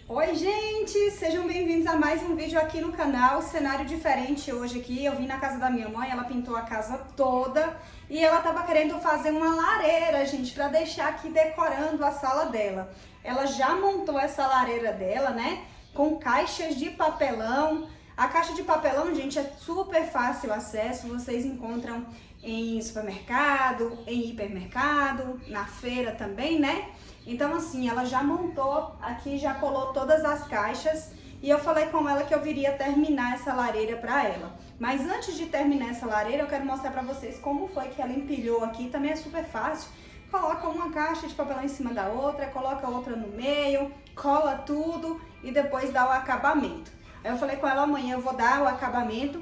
Oi gente, sejam bem-vindos a mais um vídeo aqui no canal. Cenário diferente hoje aqui, eu vim na casa da minha mãe, ela pintou a casa toda e ela tava querendo fazer uma lareira, gente, pra deixar aqui decorando a sala dela. Ela já montou essa lareira dela, né, com caixas de papelão. A caixa de papelão, gente, é super fácil acesso, vocês encontram em supermercado, em hipermercado, na feira também, né? Então assim, ela já montou aqui, já colou todas as caixas e eu falei com ela que eu viria terminar essa lareira pra ela. Mas antes de terminar essa lareira, eu quero mostrar pra vocês como foi que ela empilhou aqui, também é super fácil. Coloca uma caixa de papelão em cima da outra, coloca outra no meio, cola tudo e depois dá o acabamento. Aí eu falei com ela, amanhã eu vou dar o acabamento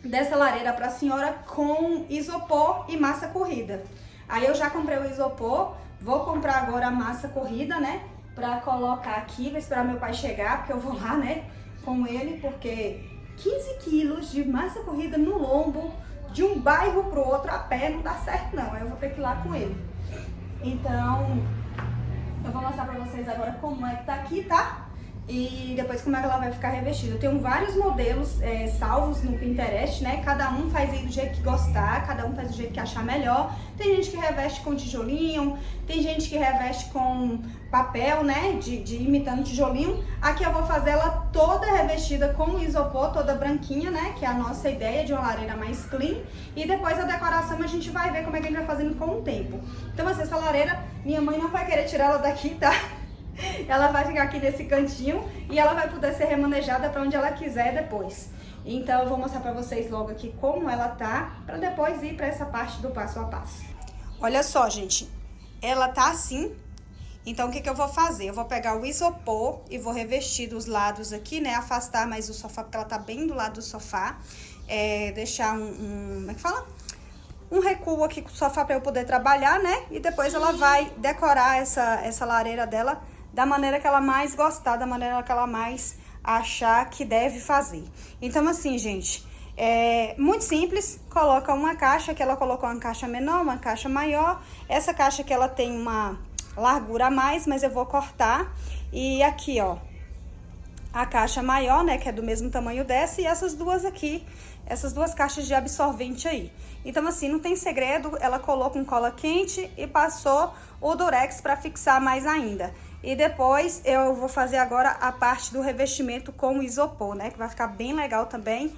dessa lareira pra senhora com isopor e massa corrida. Aí eu já comprei o isopor, vou comprar agora a massa corrida, né, pra colocar aqui, vou esperar meu pai chegar, porque eu vou lá, né, com ele, porque 15 quilos de massa corrida no lombo, de um bairro pro outro a pé, não dá certo não, aí eu vou ter que ir lá com ele. Então, eu vou mostrar pra vocês agora como é que tá aqui, tá? E depois como é que ela vai ficar revestida. Eu tenho vários modelos salvos no Pinterest, né? Cada um faz aí do jeito que gostar, cada um faz do jeito que achar melhor. Tem gente que reveste com tijolinho, tem gente que reveste com papel, né? De imitando tijolinho. Aqui eu vou fazer ela toda revestida com isopor, toda branquinha, né? Que é a nossa ideia de uma lareira mais clean. E depois a decoração a gente vai ver como é que a gente vai fazendo com o tempo. Então assim, essa lareira, minha mãe não vai querer tirar ela daqui, tá? Ela vai ficar aqui nesse cantinho e ela vai poder ser remanejada para onde ela quiser depois. Então eu vou mostrar para vocês logo aqui como ela tá, para depois ir para essa parte do passo a passo. Olha só, gente, ela tá assim. Então o que eu vou fazer? Eu vou pegar o isopor e vou revestir dos lados aqui, né? Afastar mais o sofá, porque ela tá bem do lado do sofá. Deixar como é que fala? Um recuo aqui com o sofá para eu poder trabalhar, né? E depois ela vai decorar essa lareira dela da maneira que ela mais gostar, da maneira que ela mais achar que deve fazer. Então assim, gente, é muito simples. Coloca uma caixa, que ela colocou uma caixa menor, uma caixa maior. Essa caixa que ela tem uma largura a mais, mas eu vou cortar. E aqui, ó, a caixa maior, né, que é do mesmo tamanho dessa, e essas duas aqui, essas duas caixas de absorvente aí. Então assim, não tem segredo, ela colou com cola quente e passou o durex para fixar mais ainda. E depois eu vou fazer agora a parte do revestimento com o isopor, né, que vai ficar bem legal também.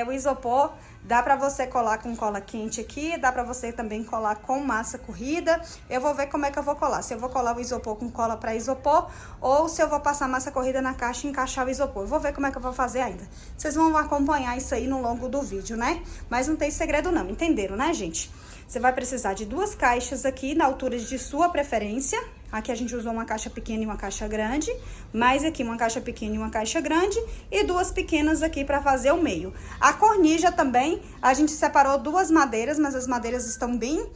O isopor dá pra você colar com cola quente aqui, dá pra você também colar com massa corrida. Eu vou ver como é que eu vou colar, se eu vou colar o isopor com cola pra isopor ou se eu vou passar massa corrida na caixa e encaixar o isopor. Eu vou ver como é que eu vou fazer ainda. Vocês vão acompanhar isso aí no longo do vídeo, né? Mas não tem segredo não, entenderam, né, gente? Você vai precisar de duas caixas aqui na altura de sua preferência. Aqui a gente usou uma caixa pequena e uma caixa grande, mais aqui uma caixa pequena e uma caixa grande e duas pequenas aqui para fazer o meio. A cornija também, a gente separou duas madeiras, mas as madeiras estão bem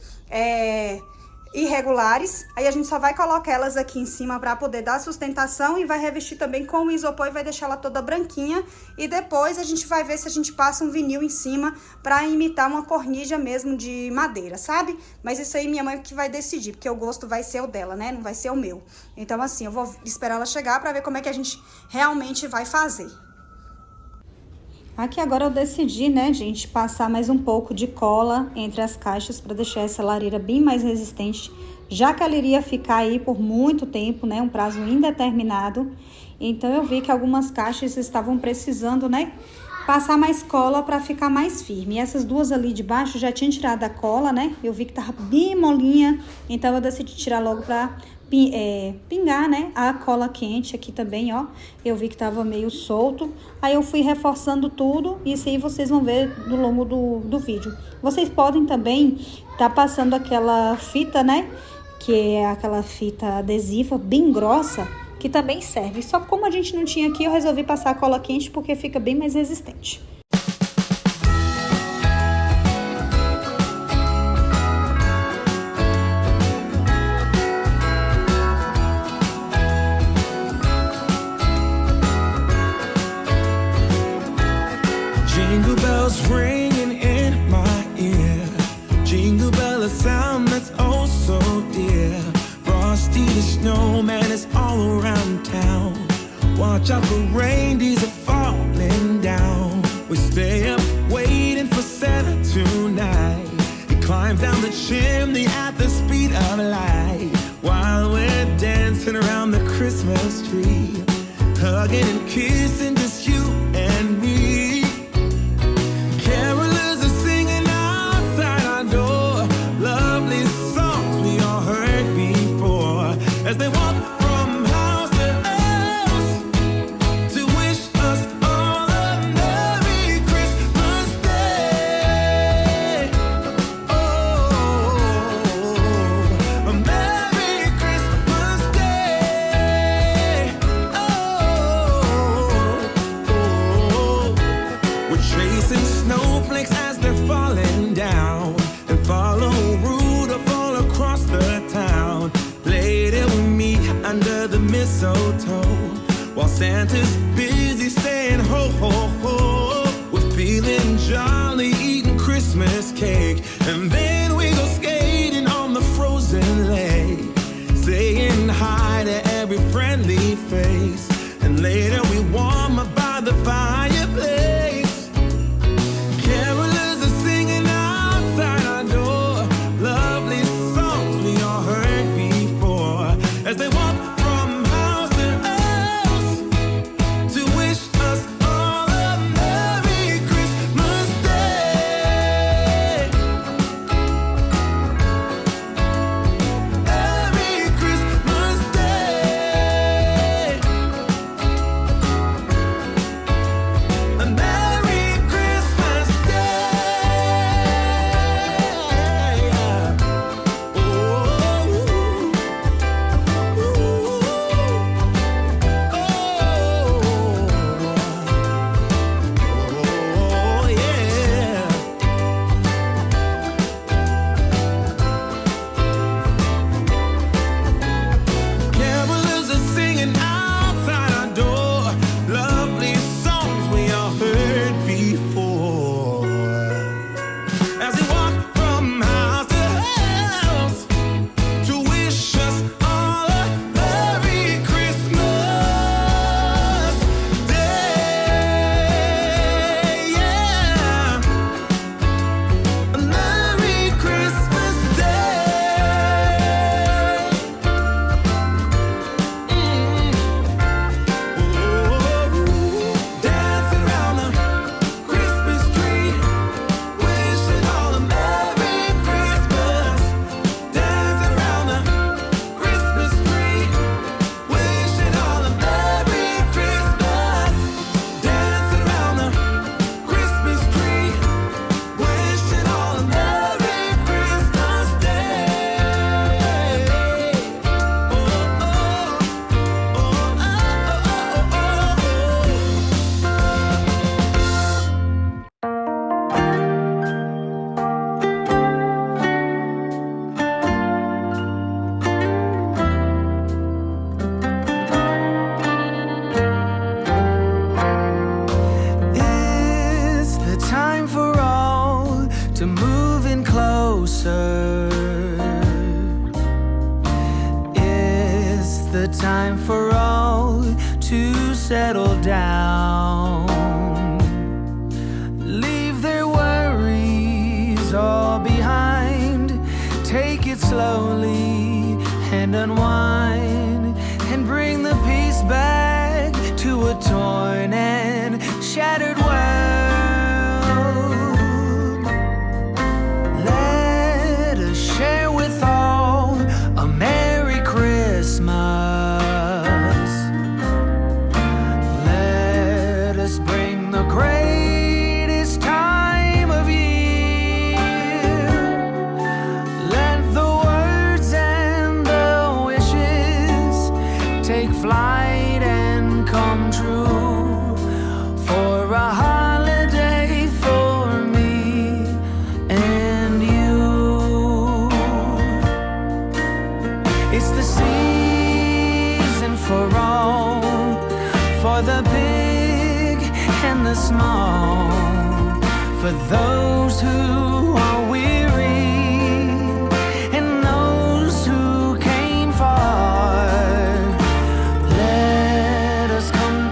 irregulares. Aí a gente só vai colocar elas aqui em cima para poder dar sustentação e vai revestir também com o isopor e vai deixar ela toda branquinha. E depois a gente vai ver se a gente passa um vinil em cima para imitar uma cornija mesmo de madeira, sabe? Mas isso aí minha mãe que vai decidir, porque o gosto vai ser o dela, né? Não vai ser o meu. Então assim, eu vou esperar ela chegar para ver como é que a gente realmente vai fazer. Aqui agora eu decidi, né, gente, passar mais um pouco de cola entre as caixas para deixar essa lareira bem mais resistente, já que ela iria ficar aí por muito tempo, né, um prazo indeterminado. Então eu vi que algumas caixas estavam precisando, né, passar mais cola para ficar mais firme. E essas duas ali de baixo já tinha tirado a cola, né, eu vi que tava bem molinha, então eu decidi tirar logo para pingar, né, a cola quente aqui também, ó, eu vi que tava meio solto, aí eu fui reforçando tudo, e isso aí vocês vão ver no longo do vídeo. Vocês podem também tá passando aquela fita, né, que é aquela fita adesiva bem grossa, que também serve, só que como a gente não tinha aqui, eu resolvi passar a cola quente porque fica bem mais resistente. Jingle bells ringing in my ear. Jingle bell, a sound that's oh so dear. Frosty the snowman is all around town. watch out for reindeers are falling down. We stay up waiting for Santa tonight. He climbs down the chimney at the speed of light, while we're dancing around the Christmas tree, hugging and kissing just you and me. Carolers are singing outside our door, lovely songs we all heard before, as they walk from house to house to wish us all a Merry Christmas Day. Oh, a Merry Christmas Day. We're chasing snowflakes as they're falling down, and follow Rudolph all across the town. Later we meet under the mistletoe, while Santa's busy saying ho, ho, ho. We're feeling jolly, eating Christmas cake, and then we go skating on the frozen lake, saying hi to every friendly face, and later we warm up by the fireplace. Carolers are singing outside our door, lovely songs we all heard before, as they walk from house to house to wish us all a Merry Christmas Day. Merry Christmas Day. A Merry Christmas Day. Oh, yeah. Carolers are singing outside our door, lovely songs we all heard before, as they walk from house to house to wish us all a Merry Christmas Day. Yeah, a Merry Christmas Day. Dancing around the Christmas tree, wishing all a Merry Christmas. Dancing around the Christmas tree, wishing all a Merry Christmas. Dancing around the Christmas tree, wishing all a Merry Christmas Day. It's the time for all to move in closer. It's the time for all to settle down. Leave their worries all behind. Take it slowly and unwind, and bring the peace back to a torn and shattered world. Let us share with all a Merry Christmas. Let us bring the greatest time of year. Let the words and the wishes take flight and come true, for a holiday for me and you. It's the season for all, for the big and the small, for those who are weary and those who came far. Let us come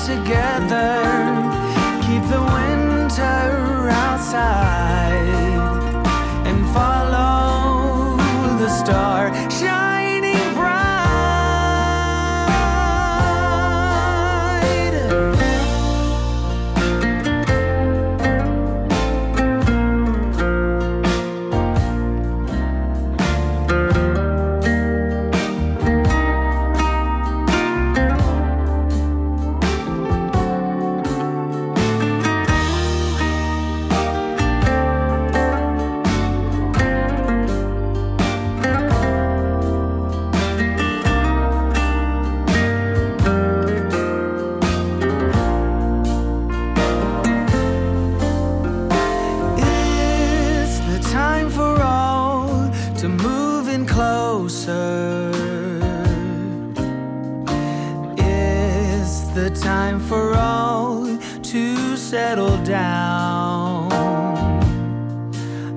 the time for all to settle down.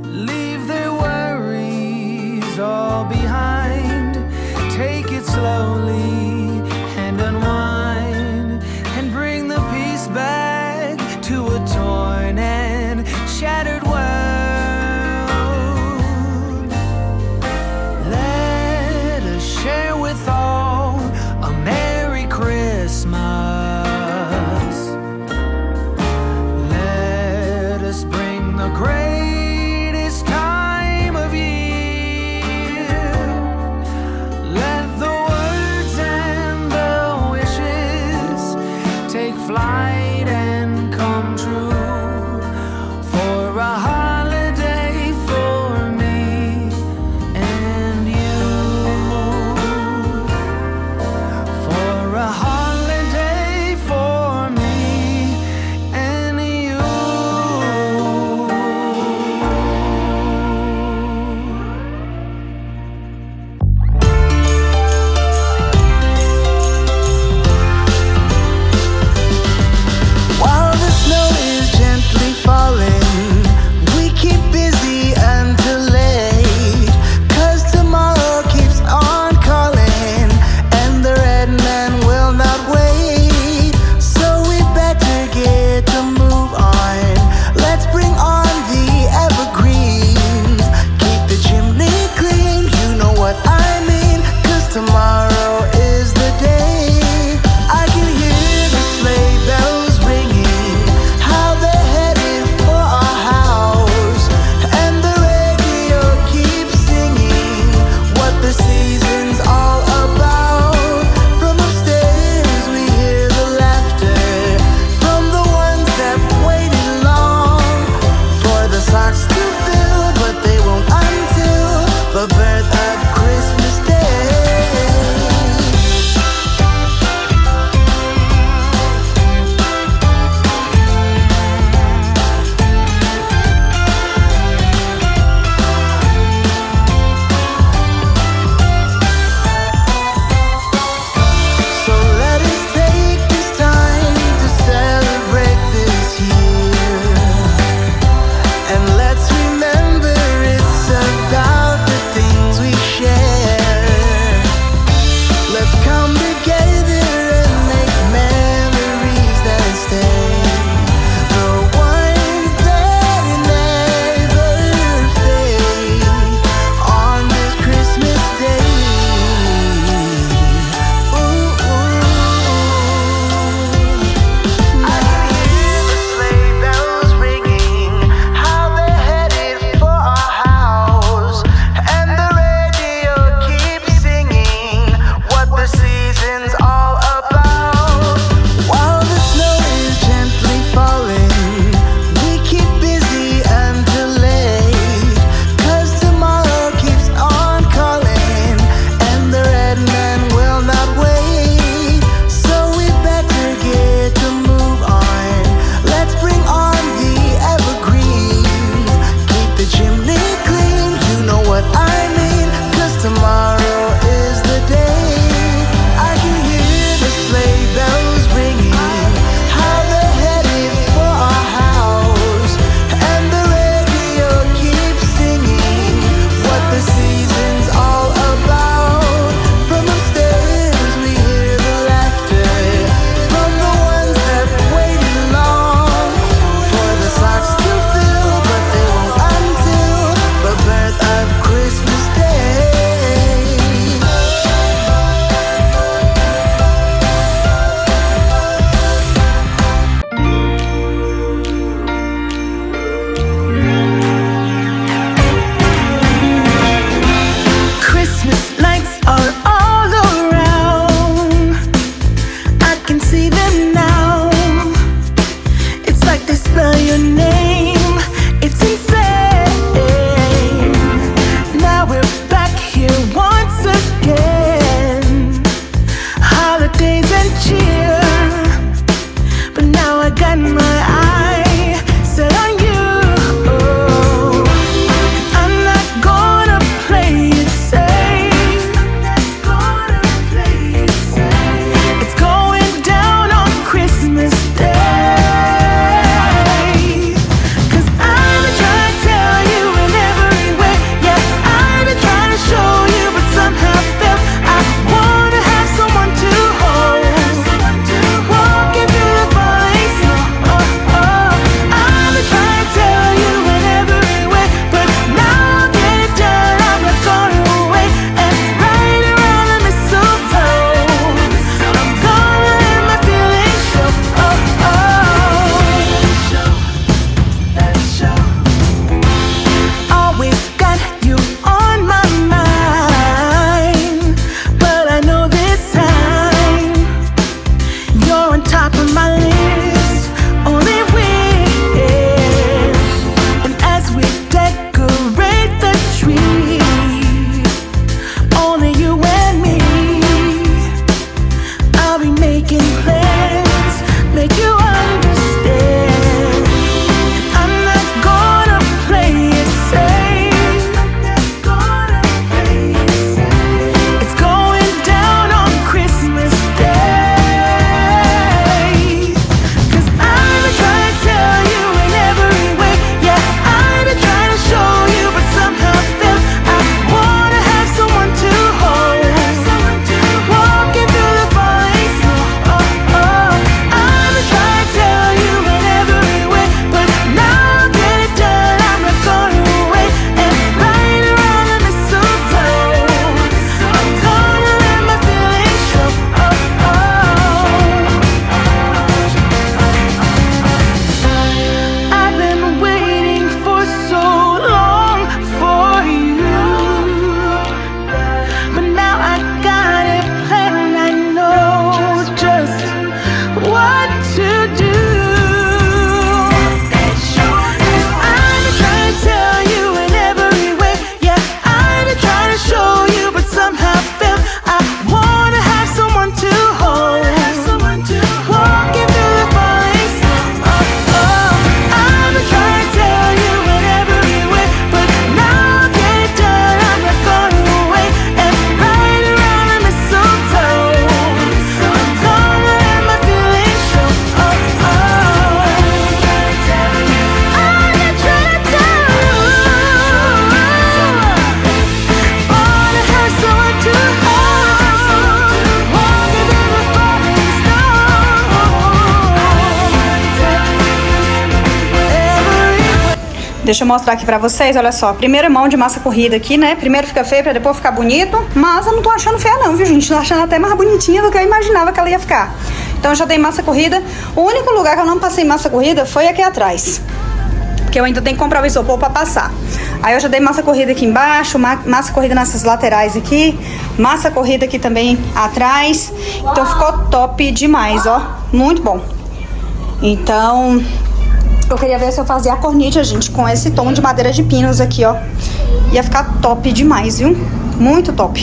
Leave their worries all behind. Take it slowly and unwind, and bring the peace back to a torn and shattered world. Let us share with all a Merry Christmas. Let us bring the greatest time of year. Let the words and the wishes take flight and come true. For a holiday for me and you. For a holiday for me and you. Deixa eu mostrar aqui pra vocês, olha só. Primeira mão de massa corrida aqui, né? Primeiro fica feio pra depois ficar bonito. Mas eu não tô achando feia não, viu, gente? Tô achando até mais bonitinha do que eu imaginava que ela ia ficar. Então eu já dei massa corrida. O único lugar que eu não passei massa corrida foi aqui atrás. Porque eu ainda tenho que comprar o isopor pra passar. Aí eu já dei massa corrida aqui embaixo, massa corrida nessas laterais aqui, massa corrida aqui também atrás. Então ficou top demais, ó. Muito bom. Então... eu queria ver se eu fazia a cornite, gente, com esse tom de madeira de pinos aqui, ó. Ia ficar top demais, viu? Muito top.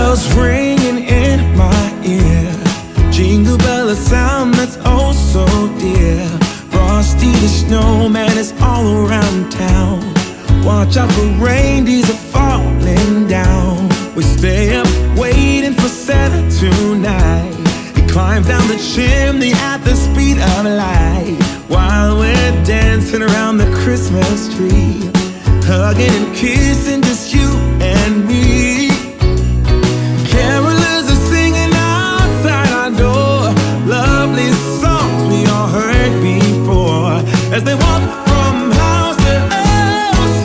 bells ringing in my ear. Jingle bell, a sound that's oh so dear. Frosty the snowman is all around town. Watch out for reindeers are falling down. We stay up waiting for Santa tonight. He climbs down the chimney at the speed of light, while we're dancing around the Christmas tree, hugging and kissing just you and me. Carolers are singing outside our door, lovely songs we all heard before, as they walk from house to house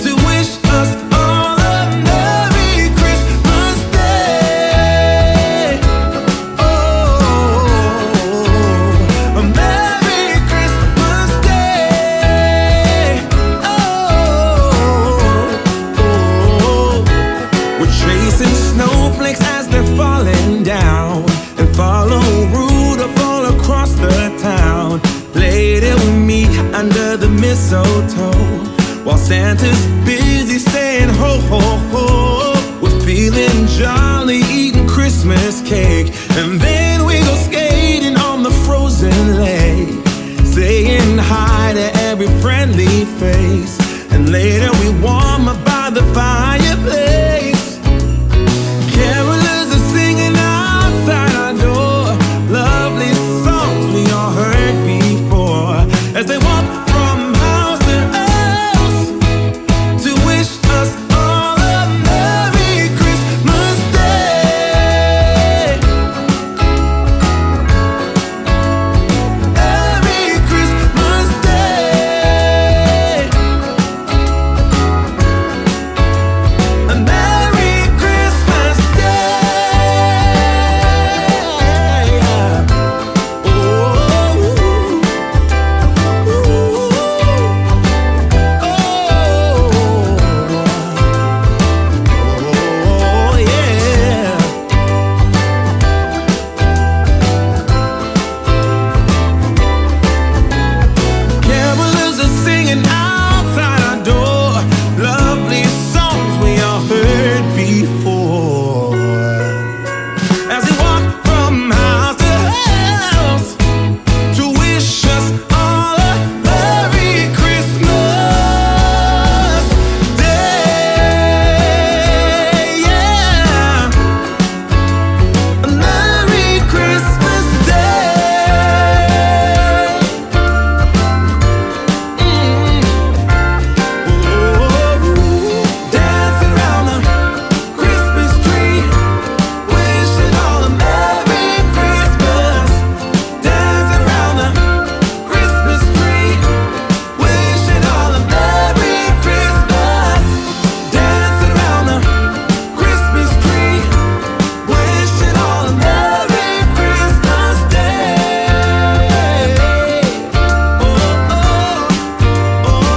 to wish us all a Merry Christmas Day. Oh, a Merry Christmas Day. Oh, we're chasing snowflakes as they're falling down, and follow Rudolph all across the town. Later we meet under the mistletoe, while Santa's busy saying ho ho ho. We're feeling jolly, eating Christmas cake, and then we go skating on the frozen lake, saying hi to every friendly face, and later we warm up by the fireplace. Carolers are singing outside our door, lovely songs we all heard before, as they walk from house to house to wish us all a Merry Christmas Day. Merry Christmas Day. A Merry Christmas Day. Oh, yeah. Carolers are singing outside our door, lovely songs we all heard before, as they walk from house to house to wish us all a Merry Christmas Day. Yeah, a Merry Christmas Day. Dancing around the Christmas tree, wishing all a Merry Christmas. Dancing around the Christmas tree, wishing all a Merry Christmas. Dancing around the Christmas tree, wishing all a Merry Christmas Day. Oh, oh, oh, oh,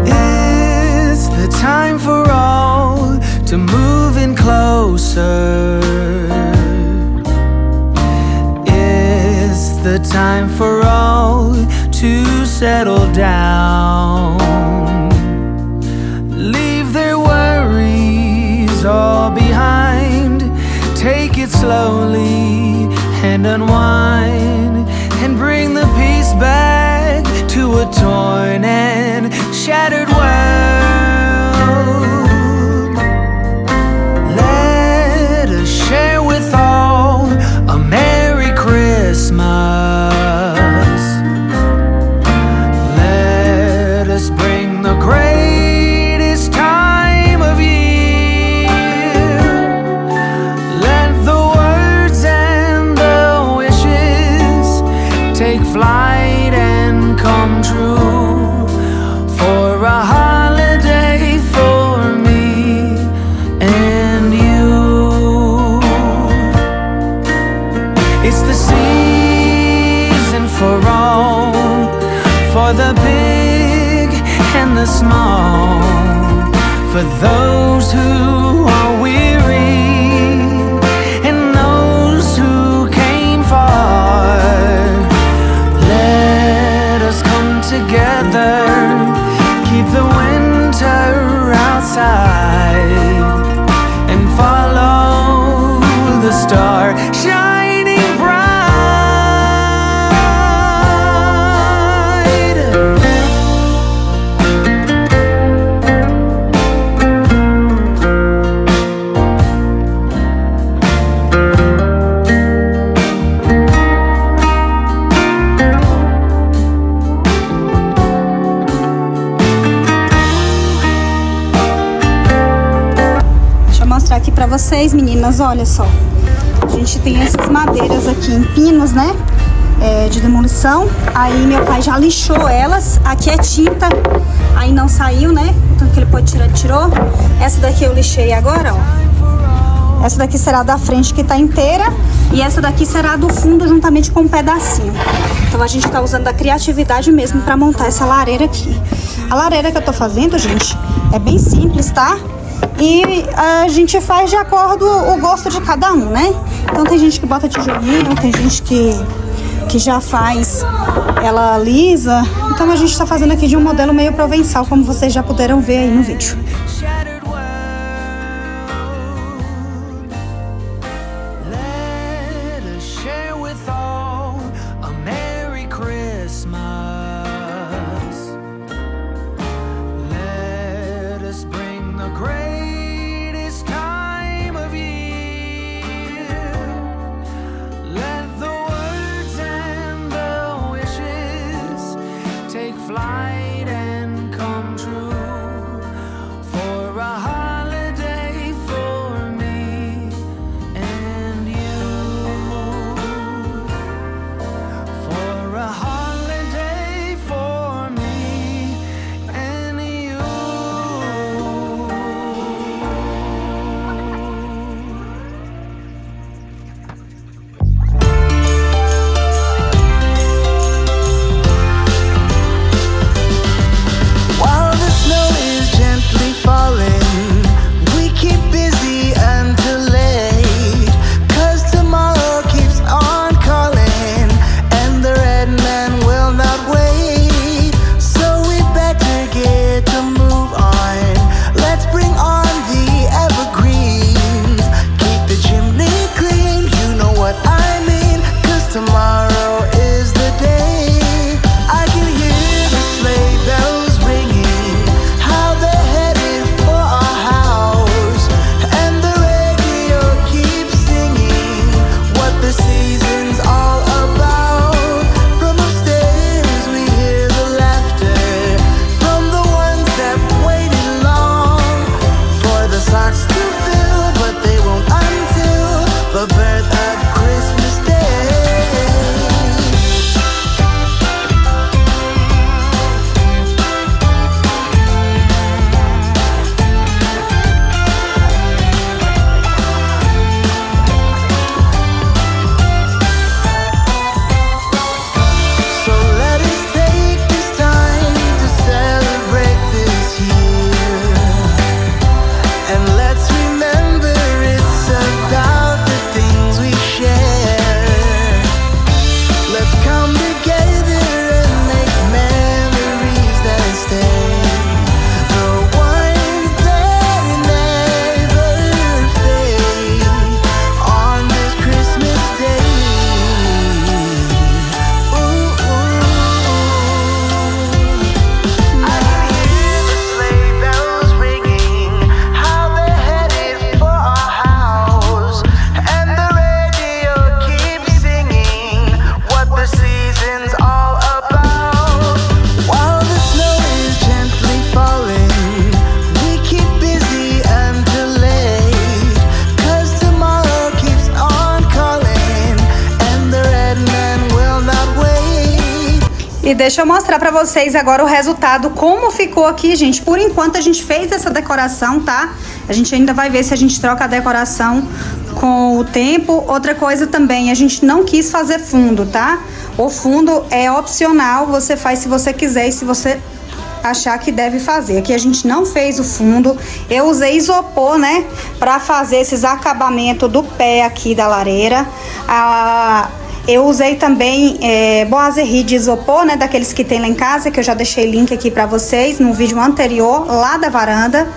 It's the time for all to move in closer. It's the time for all to settle down. Leave their worries all behind. Take it slowly and unwind, and bring the peace back to a torn and shattered world. Let us share with all a Merry Christmas. Let us bring the greatest time of year. Let the words and the wishes take flight and come true, for a holiday for me and you. It's the season for all, for the big and the small, for those who are weary and those who came far. Let us come together vocês, meninas, olha só. A gente tem essas madeiras aqui em pinos, né? De demolição. Aí meu pai já lixou elas. Aqui é tinta, aí não saiu, né? Então que ele pode tirar, ele tirou. Essa daqui eu lixei agora, ó. Essa daqui será da frente, que tá inteira. E essa daqui será do fundo, juntamente com um pedacinho. Então a gente tá usando a criatividade mesmo pra montar essa lareira aqui. A lareira que eu tô fazendo, gente, é bem simples, tá? E a gente faz de acordo o gosto de cada um, né? Então tem gente que bota tijolinho, tem gente que já faz ela lisa. Então a gente tá fazendo aqui de um modelo meio provençal, como vocês já puderam ver aí no vídeo. Flight and come true for a holiday for me and you, for a holiday for me and you. E deixa eu mostrar pra vocês agora o resultado, como ficou aqui, gente. Por enquanto a gente fez essa decoração, tá? A gente ainda vai ver se a gente troca a decoração com o tempo. Outra coisa também, a gente não quis fazer fundo, tá? O fundo é opcional, você faz se você quiser e se você achar que deve fazer. Aqui a gente não fez o fundo. Eu usei isopor, né, pra fazer esses acabamentos do pé aqui da lareira. Eu usei também boiserie de isopor, né, daqueles que tem lá em casa, que eu já deixei link aqui pra vocês no vídeo anterior, lá da varanda.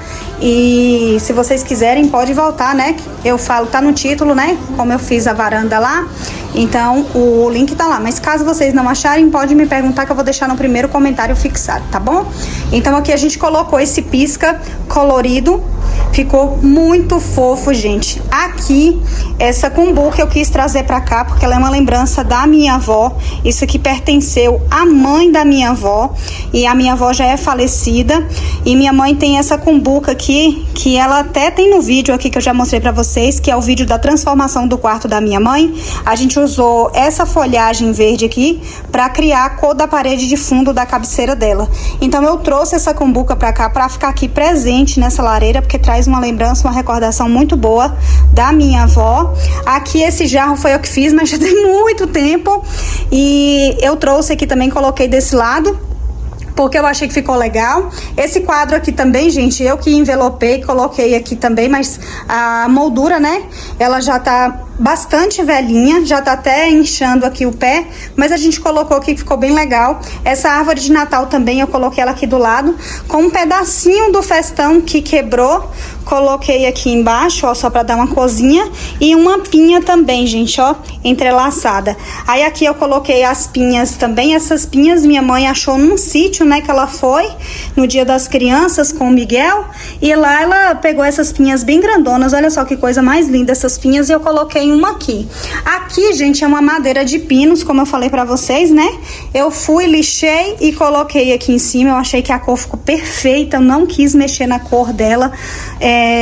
E se vocês quiserem, pode voltar, né, eu falo, tá no título, né, como eu fiz a varanda lá. Então, o link tá lá. Mas caso vocês não acharem, pode me perguntar que eu vou deixar no primeiro comentário fixado, tá bom? Então, aqui a gente colocou esse pisca colorido. Ficou muito fofo, gente. Aqui, essa cumbuca eu quis trazer pra cá, porque ela é uma lembrança da minha avó. Isso aqui pertenceu à mãe da minha avó, e a minha avó já é falecida. E minha mãe tem essa cumbuca aqui, que ela até tem no vídeo aqui que eu já mostrei pra vocês, que é o vídeo da transformação do quarto da minha mãe. A gente usou essa folhagem verde aqui pra criar a cor da parede de fundo da cabeceira dela. Então eu trouxe essa cumbuca pra cá pra ficar aqui presente nessa lareira, porque traz uma lembrança, uma recordação muito boa da minha avó. Aqui esse jarro foi eu que fiz, mas já tem muito tempo. E eu trouxe aqui também, coloquei desse lado, porque eu achei que ficou legal. Esse quadro aqui também, gente, eu que envelopei, coloquei aqui também, mas a moldura, né, ela já tá bastante velhinha, já tá até inchando aqui o pé, mas a gente colocou aqui que ficou bem legal. Essa árvore de Natal também eu coloquei ela aqui do lado, com um pedacinho do festão que quebrou, coloquei aqui embaixo, ó, só pra dar uma corzinha, e uma pinha também, gente, ó, entrelaçada. Aí aqui eu coloquei as pinhas também. Essas pinhas minha mãe achou num sítio, né, que ela foi no Dia das Crianças com o Miguel, e lá ela pegou essas pinhas bem grandonas. Olha só que coisa mais linda essas pinhas, e eu coloquei uma aqui. Aqui, gente, é uma madeira de pinos, como eu falei pra vocês, né? Eu fui, lixei e coloquei aqui em cima. Eu achei que a cor ficou perfeita, eu não quis mexer na cor dela.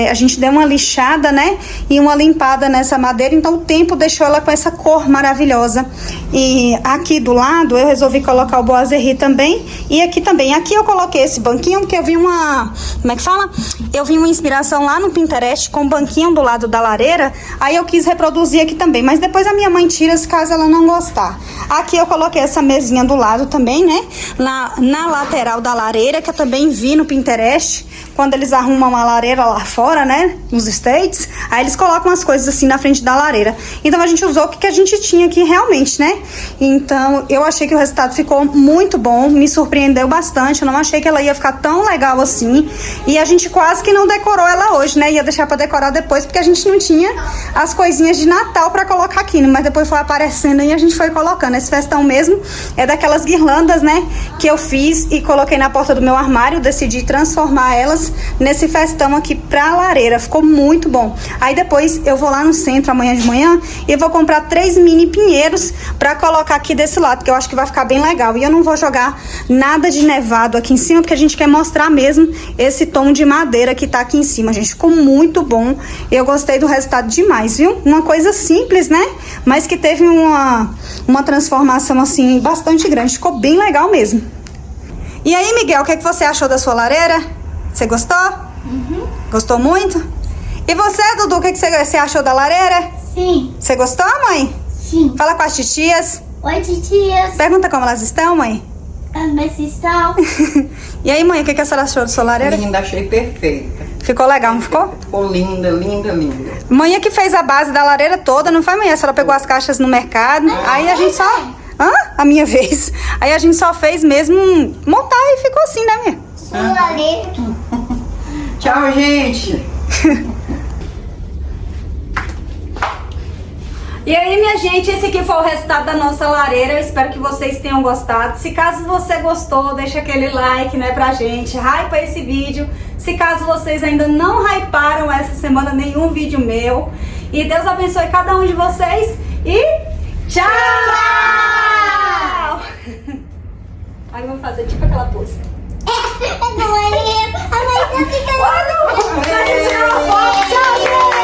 A gente deu uma lixada, né, e uma limpada nessa madeira, então o tempo deixou ela com essa cor maravilhosa. E aqui do lado eu resolvi colocar o boazerri também, e aqui também. Aqui eu coloquei esse banquinho, porque eu vi uma, como é que fala? Eu vi uma inspiração lá no Pinterest com um banquinho do lado da lareira, aí eu quis reproduzir aqui também, mas depois a minha mãe tira se caso ela não gostar. Aqui eu coloquei essa mesinha do lado também, né, na lateral da lareira, que eu também vi no Pinterest, quando eles arrumam uma lareira lá fora, né, nos States, aí eles colocam as coisas assim na frente da lareira. Então a gente usou o que a gente tinha aqui realmente, né? Então eu achei que o resultado ficou muito bom, me surpreendeu bastante. Eu não achei que ela ia ficar tão legal assim, e a gente quase que não decorou ela hoje, né? Ia deixar pra decorar depois, porque a gente não tinha as coisinhas de Natal pra colocar aqui, mas depois foi aparecendo e a gente foi colocando. Esse festão mesmo é daquelas guirlandas, né, que eu fiz e coloquei na porta do meu armário. Decidi transformar elas nesse festão aqui pra lareira, ficou muito bom. Aí depois eu vou lá no centro amanhã de manhã e vou comprar 3 mini pinheiros pra colocar aqui desse lado, que eu acho que vai ficar bem legal. E eu não vou jogar nada de nevado aqui em cima, porque a gente quer mostrar mesmo esse tom de madeira que tá aqui em cima, gente. Ficou muito bom, eu gostei do resultado demais, viu? Uma coisa simples, né, mas que teve uma transformação assim bastante grande, ficou bem legal mesmo. E aí, Miguel, o que você achou da sua lareira? Você gostou? Uhum. Gostou muito? E você, Dudu, o que você achou da lareira? Sim. Você gostou, mãe? Sim. Fala com as titias. Oi, titias. Pergunta como elas estão, mãe. Mas estão. E aí, mãe, o que a senhora achou da sua lareira? Linda, achei perfeita. Ficou legal, não ficou? Ficou linda, linda, linda. Mãe é que fez a base da lareira toda, não foi, mãe? A senhora pegou as caixas no mercado, aí a gente só... Hã? A minha vez. Aí a gente só fez mesmo montar e ficou assim, né, minha? Sua lareira. Tchau, gente. E aí, minha gente, esse aqui foi o resultado da nossa lareira. Eu espero que vocês tenham gostado. Se caso você gostou, deixa aquele like, né, pra gente. Hypa esse vídeo. Se caso vocês ainda não hyparam essa semana nenhum vídeo meu. E Deus abençoe cada um de vocês. E tchau! Aí eu vou fazer tipo aquela pose. A mãe tá ficando... Tchau, gente!